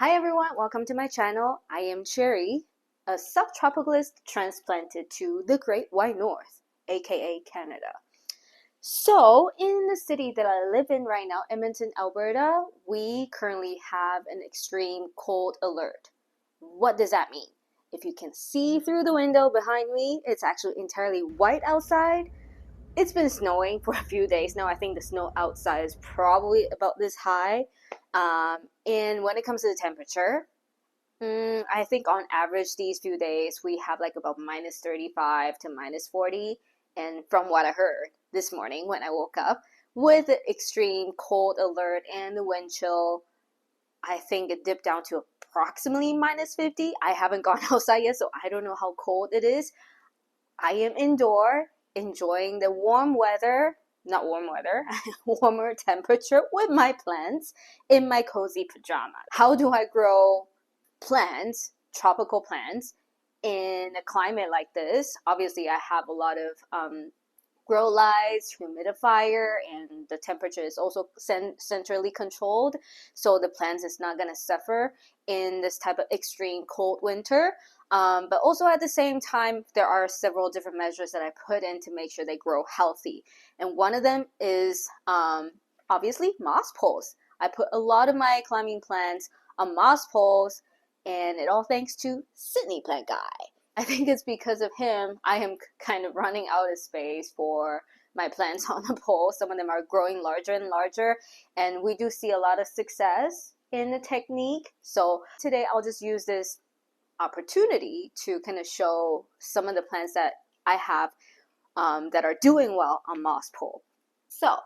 Hi everyone, welcome to my channel. I am Cherry, a subtropicalist transplanted to the Great White North, aka Canada. So, in the city that I live in right now, Edmonton, Alberta, we currently have an extreme cold alert. What does that mean? If you can see through the window behind me, it's actually entirely white outside. It's been snowing for a few days now. I think the snow outside is probably about this high. And when it comes to the temperature, I think on average these few days we have like about minus 35 to minus 40. And from what I heard this morning when I woke up, with the extreme cold alert and the wind chill, I think it dipped down to approximately minus 50. I haven't gone outside yet, so I don't know how cold it is. I am indoor enjoying the warm weather, not warm weather, warmer temperature with my plants in my cozy pajamas. How do I grow plants, tropical plants, in a climate like this? Obviously, I have a lot of grow lights, humidifier, and the temperature is also centrally controlled, so the plants is not going to suffer in this type of extreme cold winter. But also at the same time, there are several different measures that I put in to make sure they grow healthy. And one of them is obviously moss poles. I put a lot of my climbing plants on moss poles, and it all thanks to Sydney Plant Guy. I think it's because of him I am kind of running out of space for my plants on the pole. Some of them are growing larger and larger, and we do see a lot of success in the technique. So today I'll just use this opportunity to kind of show some of the plants that I have that are doing well on moss pole. So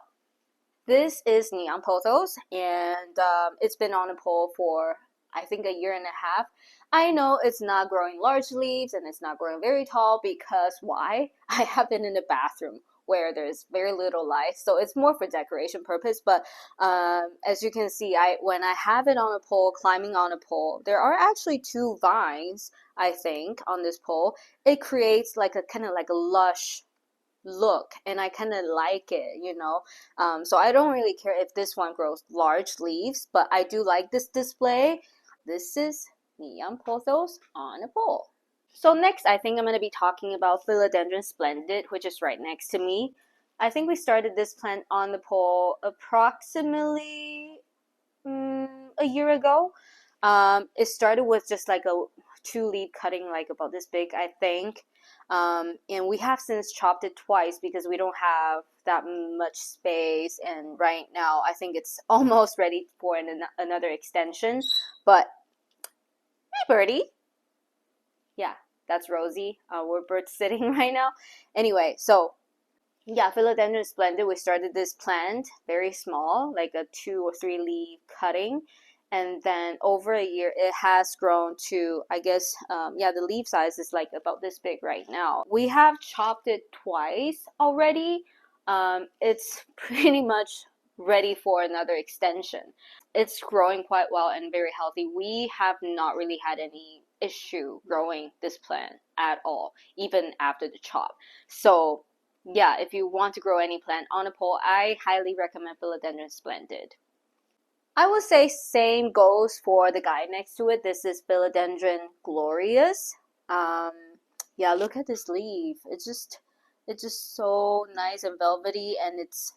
this is neon pothos, and it's been on a pole for I think a year and a half. I know it's not growing large leaves and it's not growing very tall because why? I have it in the bathroom where there's very little light, so it's more for decoration purpose. But as you can see, when I have it on a pole, climbing on a pole, there are actually two vines, I think, on this pole. It creates like a kind of like a lush look, and I kind of like it. So I don't really care if this one grows large leaves, but I do like this display. This is neon pothos on a pole. So next, I think I'm going to be talking about Philodendron splendid, which is right next to me. I think we started this plant on the pole approximately a year ago. It started with just like a two-leaf cutting like about this big, I think. And we have since chopped it twice because we don't have that much space, and right now I think it's almost ready for another extension. But hey birdie, yeah, that's Rosie. We're bird sitting right now. Anyway, so yeah, Philodendron splendid, we started this plant very small, like a 2 or 3 leaf cutting, and then over a year it has grown to, I guess, the leaf size is like about this big right now. We have chopped it twice already. It's pretty much ready for another extension. It's growing quite well and very healthy. We have not really had any issue growing this plant at all, even after the chop. So yeah, if you want to grow any plant on a pole, I highly recommend Philodendron splendid. I would say same goes for the guy next to it. This is Philodendron glorious. Yeah, look at this leaf. It's just so nice and velvety, and it's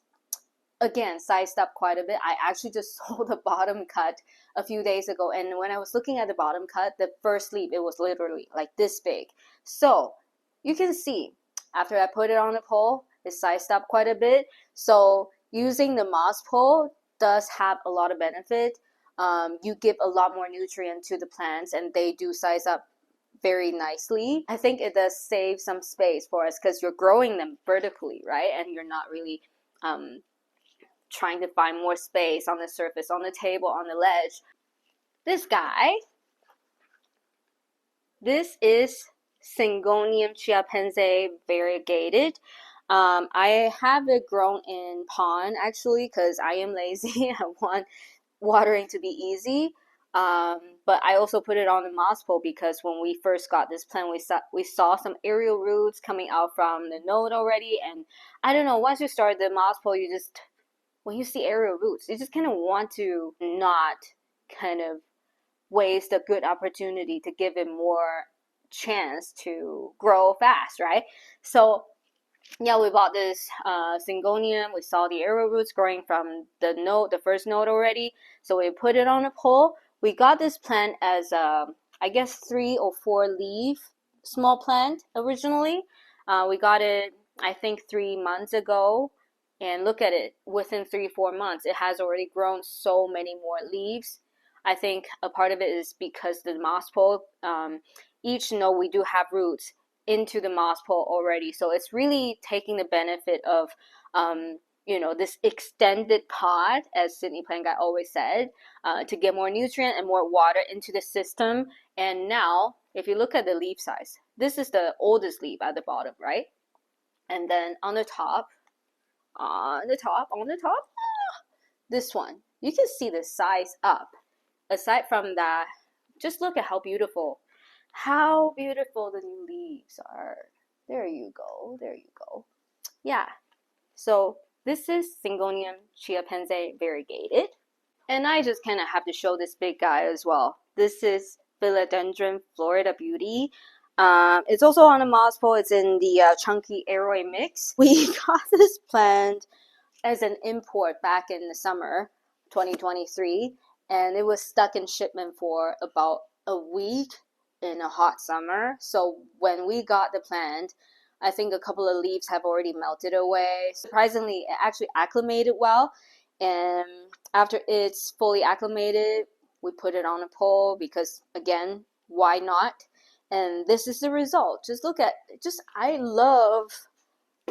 again sized up quite a bit. I actually just saw the bottom cut a few days ago, and when I was looking at the bottom cut, the first leaf, it was literally like this big. So you can see after I put it on the pole, it's sized up quite a bit. So using the moss pole does have a lot of benefit. You give a lot more nutrient to the plants, and they do size up very nicely. I think it does save some space for us because you're growing them vertically, right? And you're not really trying to find more space on the surface, on the table, on the ledge. This guy, this is Syngonium chiapense variegated. I have it grown in pond actually because I am lazy. I want watering to be easy. But I also put it on the moss pole because when we first got this plant, we saw some aerial roots coming out from the node already. And I don't know, once you start the moss pole, when you see aerial roots, you just kind of want to not kind of waste a good opportunity to give it more chance to grow fast, right? So yeah, we bought this syngonium. We saw the arrow roots growing from the first node already. So we put it on a pole. We got this plant as I guess 3 or 4 leaf small plant originally. We got it, I think, 3 months ago. And look at it, within 3-4 months, it has already grown so many more leaves. I think a part of it is because the moss pole, each node we do have roots into the moss pole already. So it's really taking the benefit of, this extended pod, as Sydney Plant Guy always said, to get more nutrient and more water into the system. And now, if you look at the leaf size, this is the oldest leaf at the bottom, right? And then on the top, this one, you can see the size up. Aside from that, just look at how beautiful the new leaves are. There you go. Yeah. So this is Syngonium chiapense variegated. And I just kind of have to show this big guy as well. This is Philodendron Florida Beauty. It's also on a moss pole. It's in the chunky airway mix. We got this plant as an import back in the summer 2023, and it was stuck in shipment for about a week in a hot summer. So when we got the plant, I think a couple of leaves have already melted away. Surprisingly, it actually acclimated well, and after it's fully acclimated, we put it on a pole because, again, why not? And this is the result. Just look at, I love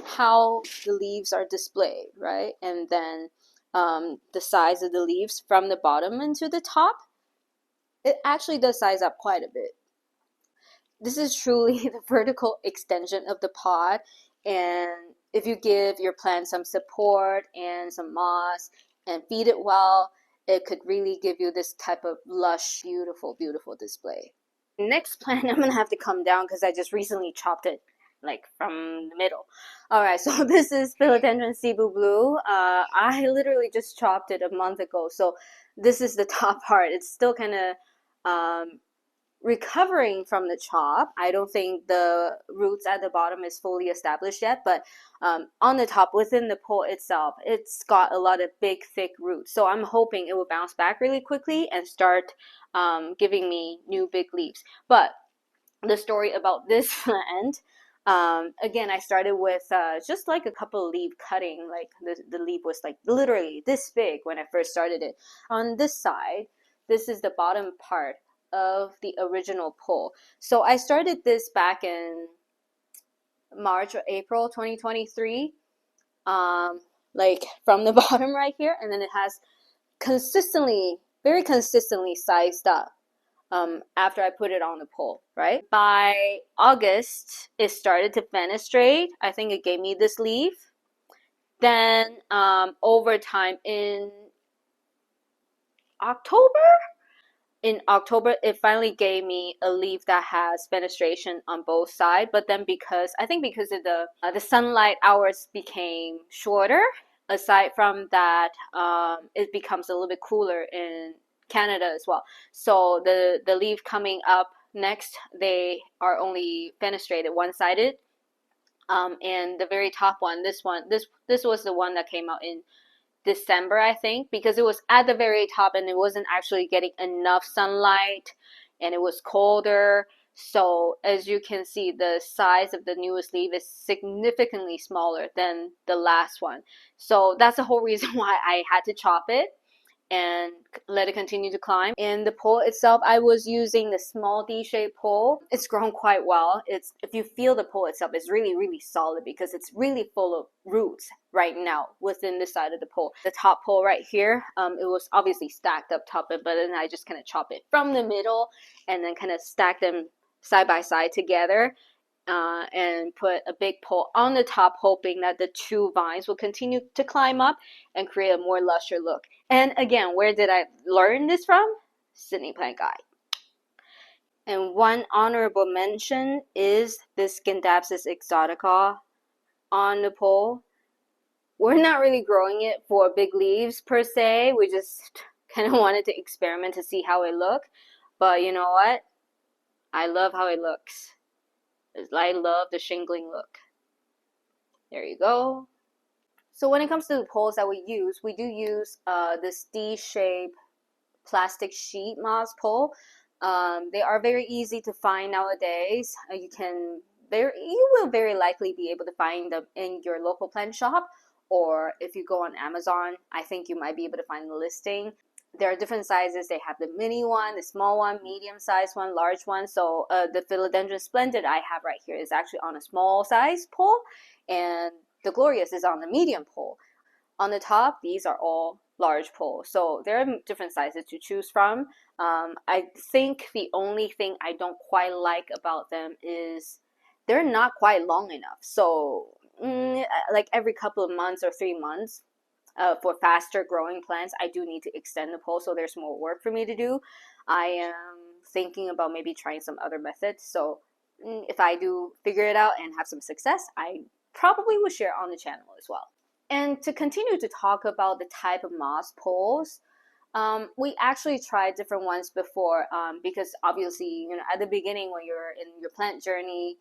how the leaves are displayed, right? And then the size of the leaves from the bottom into the top, it actually does size up quite a bit. This is truly the vertical extension of the pod, and if you give your plant some support and some moss and feed it well, it could really give you this type of lush, beautiful display. Next plant, I'm gonna have to come down because I just recently chopped it like from the middle. All right, so this is Philodendron Cebu Blue. I literally just chopped it a month ago, so this is the top part. It's still kind of recovering from the chop. I don't think the roots at the bottom is fully established yet, but on the top, within the pole itself, it's got a lot of big, thick roots. So I'm hoping it will bounce back really quickly and start giving me new big leaves. But the story about this plant, again, I started with just like a couple of leaf cutting. Like the leaf was like literally this big when I first started it. On this side, this is the bottom part of the original pole. So I started this back in March or April 2023, like from the bottom right here, and then it has very consistently sized up after I put it on the pole, right? By August, it started to fenestrate. I think it gave me this leaf. Then over time in October, it finally gave me a leaf that has fenestration on both sides. But then because of the sunlight hours became shorter, aside from that, it becomes a little bit cooler in Canada as well. So the leaf coming up next, they are only fenestrated one-sided. And the very top one, this was the one that came out in December, I think, because it was at the very top and it wasn't actually getting enough sunlight and it was colder. So as you can see, the size of the newest leaf is significantly smaller than the last one. So that's the whole reason why I had to chop it and let it continue to climb. And the pole itself, I was using the small D-shaped pole. It's grown quite well. If you feel the pole itself, it's really, really solid because it's really full of roots right now within the side of the pole. The top pole right here, it was obviously stacked up top, but then I just kind of chop it from the middle and then kind of stack them side by side together. And put a big pole on the top, hoping that the two vines will continue to climb up and create a more lusher look. And again, where did I learn this from? Sydney Plant Guy. And one honorable mention is this Scindapsus exotica on the pole. We're not really growing it for big leaves per se. We just kind of wanted to experiment to see how it looked. But you know what? I love how it looks. I love the shingling look. There you go. So when it comes to the poles that we do use this D-shaped plastic sheet moss pole. They are very easy to find nowadays. You will very likely be able to find them in your local plant shop, or if you go on Amazon, I think you might be able to find the listing. There are different sizes. They have the mini one, the small one, medium size one, large one. So the Philodendron Splendid I have right here is actually on a small size pole, and the Glorious is on the medium pole. On the top, these are all large poles. So there are different sizes to choose from. I think the only thing I don't quite like about them is they're not quite long enough. So like every couple of months or 3 months, for faster growing plants, I do need to extend the pole, so there's more work for me to do. I am thinking about maybe trying some other methods. So if I do figure it out and have some success, I probably will share on the channel as well. And to continue to talk about the type of moss poles, we actually tried different ones before, because obviously, at the beginning when you're in your plant journey,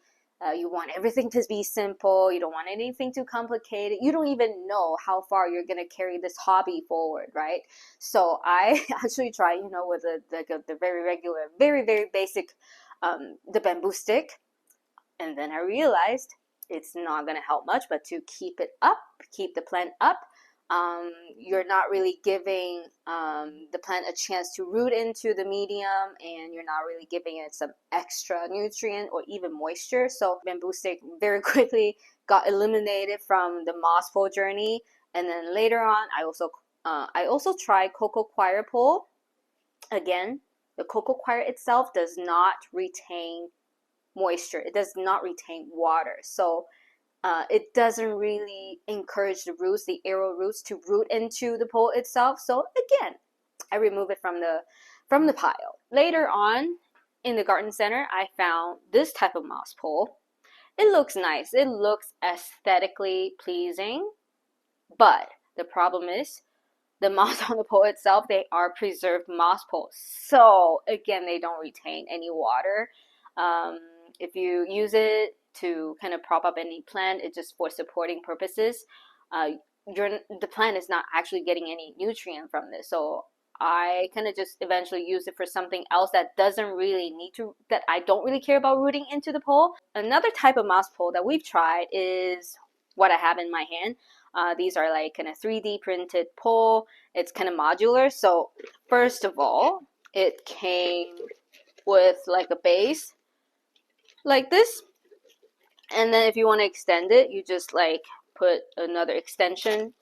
you want everything to be simple. You don't want anything too complicated. You don't even know how far you're gonna carry this hobby forward, right? So I actually tried, with the very regular, very very basic, the bamboo stick, and then I realized it's not going to help much, but to keep it up, keep the plant up, you're not really giving the plant a chance to root into the medium, and you're not really giving it some extra nutrient or even moisture. So bamboo stick very quickly got eliminated from the moss pole journey. And then later on, I also tried cocoa coir pole. Again, the cocoa coir itself does not retain moisture. It does not retain water. So it doesn't really encourage the roots, the arrow roots, to root into the pole itself. So again, I remove it from the pile. Later on in the garden center, I found this type of moss pole. It looks nice. It looks aesthetically pleasing, but the problem is the moss on the pole itself, they are preserved moss poles. So again, they don't retain any water. If you use it to kind of prop up any plant, it's just for supporting purposes. The plant is not actually getting any nutrient from this. So I kind of just eventually use it for something else that I don't really care about rooting into the pole. Another type of moss pole that we've tried is what I have in my hand. These are like kind of 3D printed pole. It's kind of modular. So first of all, it came with like a base like this. And then if you want to extend it, you just like put another extension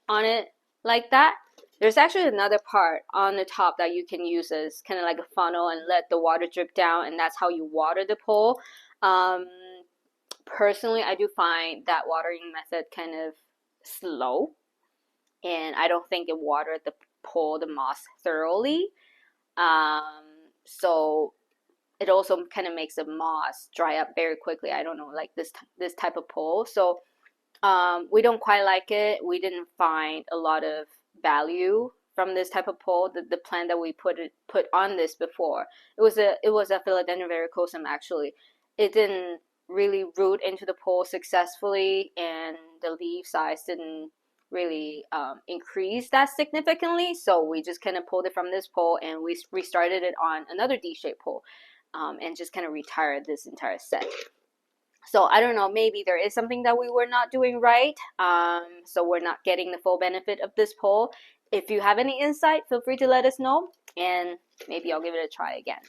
on it like that. There's actually another part on the top that you can use as kind of like a funnel and let the water drip down, and that's how you water the pole. Personally, I do find that watering method kind of slow, and I don't think it watered the moss thoroughly. So it also kind of makes the moss dry up very quickly. I don't know, like this type of pole. So we don't quite like it. We didn't find a lot of value from this type of pole. The plant that we put on this before, it was a Philodendron varicosum actually. It didn't really root into the pole successfully, and the leaf size didn't really increase that significantly. So we just kind of pulled it from this pole and we restarted it on another D-shaped pole, and just kind of retired this entire set. So I don't know, maybe there is something that we were not doing right, so we're not getting the full benefit of this pole. If you have any insight, feel free to let us know, and maybe I'll give it a try again.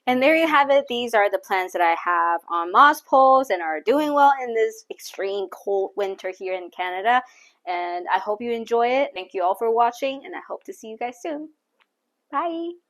And there you have it. These are the plants that I have on moss poles and are doing well in this extreme cold winter here in Canada. And I hope you enjoy it. Thank you all for watching, and I hope to see you guys soon. Bye!